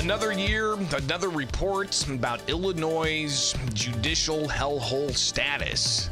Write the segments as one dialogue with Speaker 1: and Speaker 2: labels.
Speaker 1: Another year, another report about Illinois' judicial hellhole status.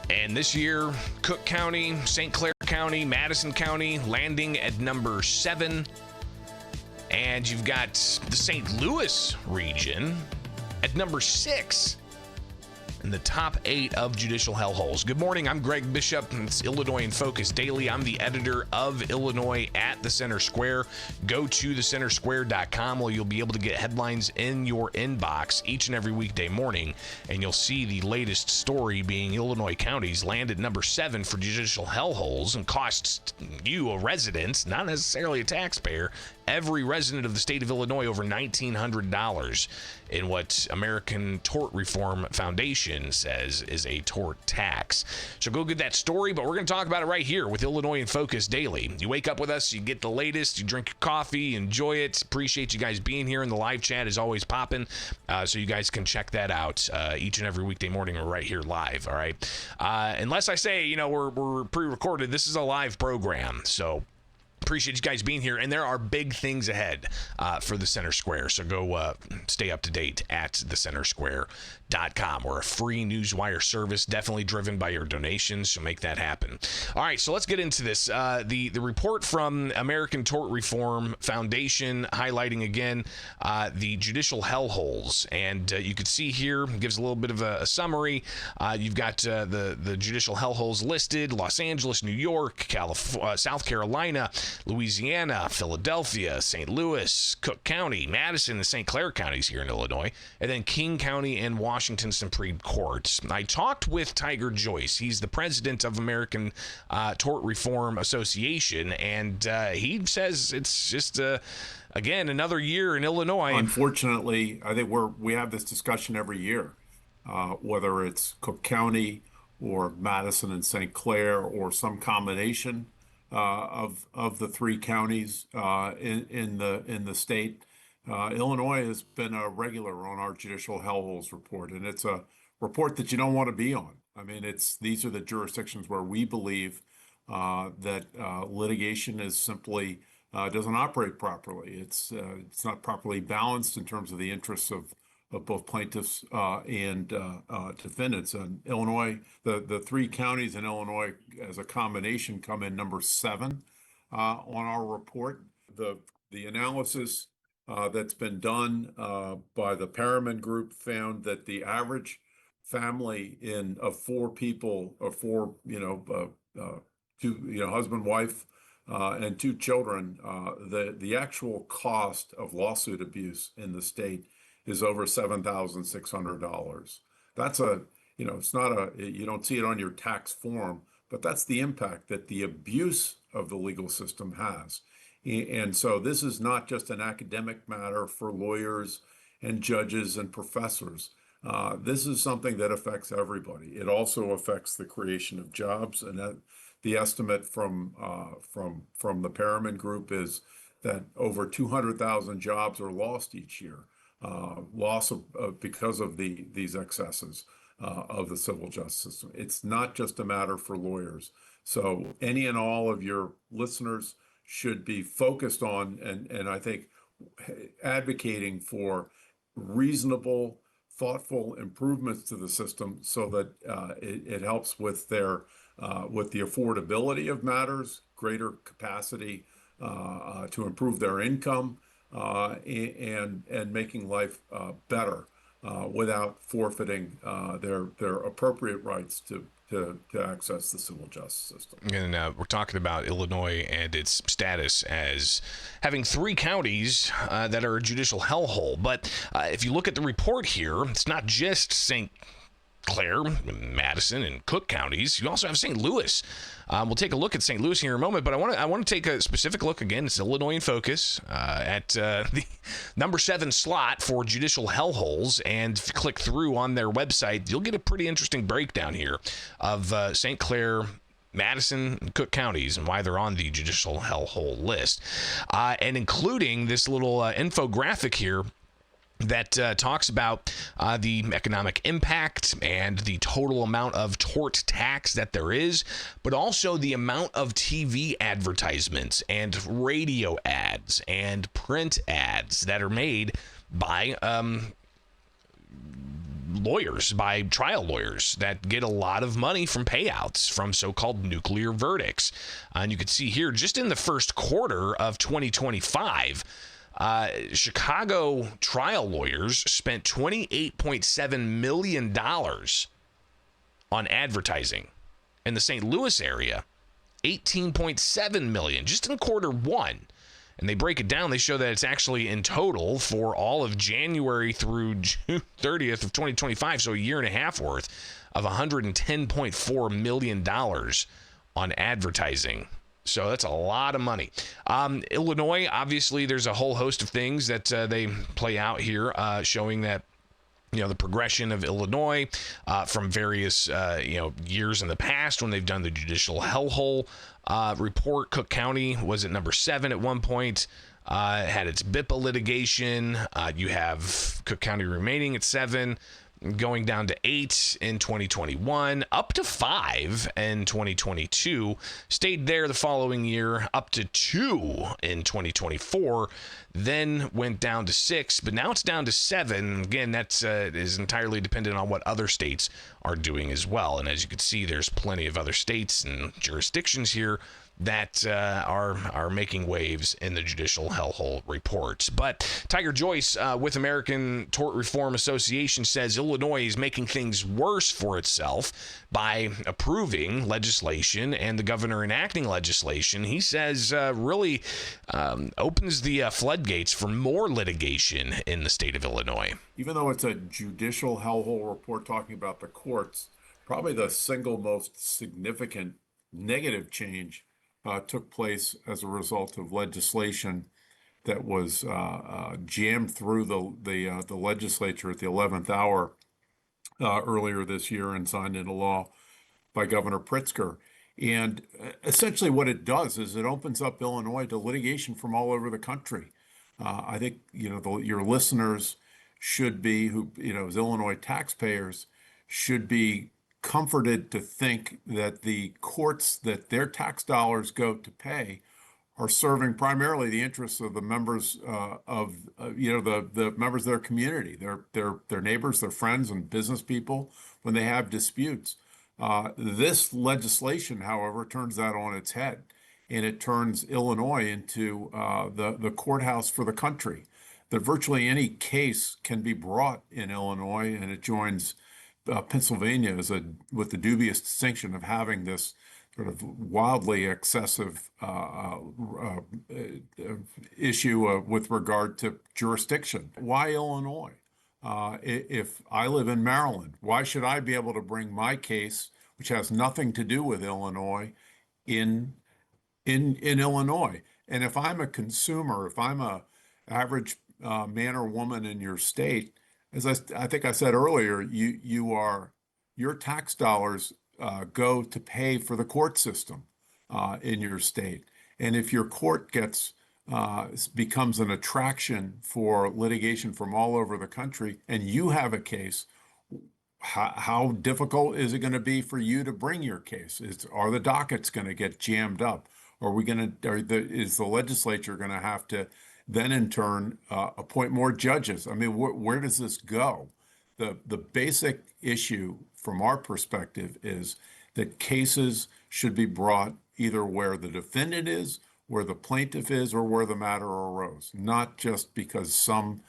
Speaker 1: And this year, Cook County, St. Clair County, Madison County landing at number 7. And you've got the St. Louis region at number 6 in the top 8 of judicial hellholes. Good morning, I'm Greg Bishop. It's Illinois in Focus Daily. I'm the editor of Illinois at the Center Square. Go to thecentersquare.com where you'll be able to get headlines in your inbox each and every weekday morning, and you'll see the latest story being Illinois counties landed number 7 for judicial hellholes and costs you, a resident, not necessarily a taxpayer, every resident of the state of Illinois over $1,900 in what American Tort Reform Foundation says is a tort tax. So go get that story, but we're going to talk about it right here with Illinois in Focus Daily. You wake up with us, you get the latest, you drink your coffee, enjoy it. Appreciate you guys being here, and the live chat is always popping, so you guys can check that out each and every weekday morning. We're right here live, all right? Unless I say, we're pre-recorded, this is a live program, so appreciate you guys being here, and there are big things ahead for the Center Square, so go stay up to date at thecentersquare.com. We're a free newswire service, definitely driven by your donations, so make that happen. All right, so let's get into this. The report from American Tort Reform Foundation highlighting again the judicial hellholes, and you can see here, gives a little bit of a summary. You've got the judicial hellholes listed: Los Angeles, New York, South Carolina, Louisiana, Philadelphia, St. Louis, Cook County, Madison, and St. Clair counties here in Illinois, and then King County and Washington Supreme Court. I talked with Tiger Joyce. He's the president of American Tort Reform Association, and he says it's just again another year in Illinois.
Speaker 2: Unfortunately, I think we have this discussion every year, whether it's Cook County or Madison and St. Clair or some combination of the 3 counties in the state. Illinois has been a regular on our judicial hellholes report, and it's a report that you don't want to be on. I mean, these are the jurisdictions where we believe that litigation is simply doesn't operate properly. It's not properly balanced in terms of the interests of both plaintiffs and defendants. And Illinois, the 3 counties in Illinois as a combination come in number 7 on our report. The analysis that's been done by the Perriman Group found that the average family of 4 people, or 4, 2, husband, wife, and 2 children, the actual cost of lawsuit abuse in the state is over $7,600. That's it's not you don't see it on your tax form, but that's the impact that the abuse of the legal system has. And so this is not just an academic matter for lawyers and judges and professors. This is something that affects everybody. It also affects the creation of jobs, and the estimate from the Perriman Group is that over 200,000 jobs are lost each year. Loss because of these excesses of the civil justice system. It's not just a matter for lawyers. So any and all of your listeners should be focused on and I think advocating for reasonable, thoughtful improvements to the system so that it helps with the affordability of matters, greater capacity to improve their income, and making life better without forfeiting their appropriate rights to access the civil justice system.
Speaker 1: And we're talking about Illinois and its status as having 3 counties that are a judicial hellhole. But if you look at the report here, it's not just St. Clair, Madison, and Cook counties. You also have St. Louis. We'll take a look at St. Louis here in a moment, but I want to take a specific look again. It's Illinois in Focus at the number 7 slot for judicial hellholes, and if you click through on their website, you'll get a pretty interesting breakdown here of St. Clair, Madison, and Cook counties and why they're on the judicial hellhole list, and including this little infographic here that talks about the economic impact and the total amount of tort tax that there is, but also the amount of TV advertisements and radio ads and print ads that are made by lawyers, by trial lawyers that get a lot of money from payouts from so-called nuclear verdicts. And you can see here, just in the first quarter of 2025, Chicago trial lawyers spent $28.7 million on advertising. In the St. Louis area, $18.7 million just in quarter one. And they break it down. They show that it's actually in total for all of January through June 30th of 2025, so a year and a half worth of $110.4 million on advertising. So that's a lot of money. Illinois, obviously, there's a whole host of things that they play out here, showing that the progression of Illinois from various years in the past when they've done the Judicial Hellhole report. Cook County was at number 7 at one point. Had its BIPA litigation. You have Cook County remaining at 7. Going down to 8 in 2021, up to 5 in 2022, stayed there the following year, up to 2 in 2024, then went down to 6, but now it's down to 7. Again, that is entirely dependent on what other states are doing as well. And as you can see, there's plenty of other states and jurisdictions here that are making waves in the Judicial Hellhole report. But Tiger Joyce with American Tort Reform Association says Illinois is making things worse for itself by approving legislation and the governor enacting legislation. He says really opens the floodgates for more litigation in the state of Illinois.
Speaker 2: Even though it's a judicial hellhole report talking about the courts, probably the single most significant negative change took place as a result of legislation that was jammed through the legislature at the 11th hour earlier this year and signed into law by Governor Pritzker. And essentially what it does is it opens up Illinois to litigation from all over the country. I think, your listeners should be, as Illinois taxpayers, should be comforted to think that the courts that their tax dollars go to pay are serving primarily the interests of the members of the members of their community, their neighbors, their friends, and business people when they have disputes. This legislation, however, turns that on its head, and it turns Illinois into the courthouse for the country. That virtually any case can be brought in Illinois, and it joins Pennsylvania with the dubious distinction of having this sort of wildly excessive issue with regard to jurisdiction. Why Illinois? If I live in Maryland, why should I be able to bring my case, which has nothing to do with Illinois, in Illinois? And if I'm a consumer, if I'm a average man or woman in your state, as I think I said earlier, your tax dollars go to pay for the court system in your state. And if your court becomes an attraction for litigation from all over the country, and you have a case, how difficult is it going to be for you to bring your case? Are the dockets going to get jammed up? Is the legislature going to have to then in turn appoint more judges? I mean, where does this go? The basic issue from our perspective is that cases should be brought either where the defendant is, where the plaintiff is, or where the matter arose, not just because some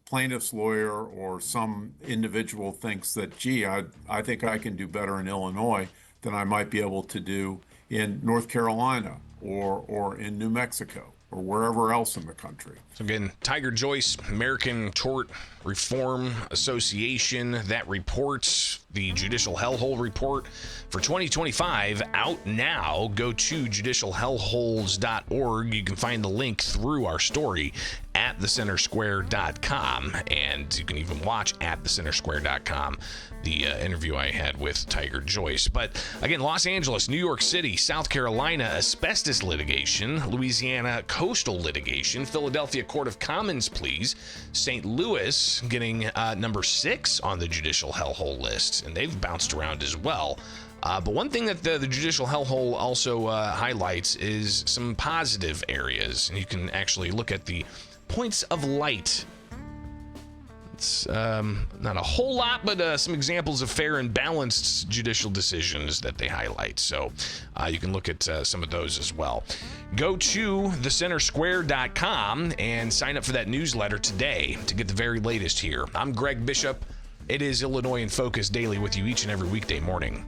Speaker 2: plaintiff's lawyer or some individual thinks that, gee, I think I can do better in Illinois than I might be able to do in North Carolina or in New Mexico or wherever else in the country.
Speaker 1: So again, Tiger Joyce, American Tort Reform Association, that report the Judicial Hellhole Report for 2025 out now. Go to judicialhellholes.org. You can find the link through our story at thecentersquare.com, and you can even watch at thecentersquare.com the interview I had with Tiger Joyce. But again, Los Angeles, New York City, South Carolina, asbestos litigation, Louisiana, coastal litigation, Philadelphia Court of Commons pleas, St. Louis getting number 6 on the Judicial Hellhole list, and they've bounced around as well. But one thing that the Judicial Hellhole also highlights is some positive areas, and you can actually look at the points of light. It's not a whole lot, but some examples of fair and balanced judicial decisions that they highlight. So you can look at some of those as well. Go to thecentersquare.com and sign up for that newsletter today to get the very latest here. I'm Greg Bishop. It is Illinois in Focus Daily with you each and every weekday morning.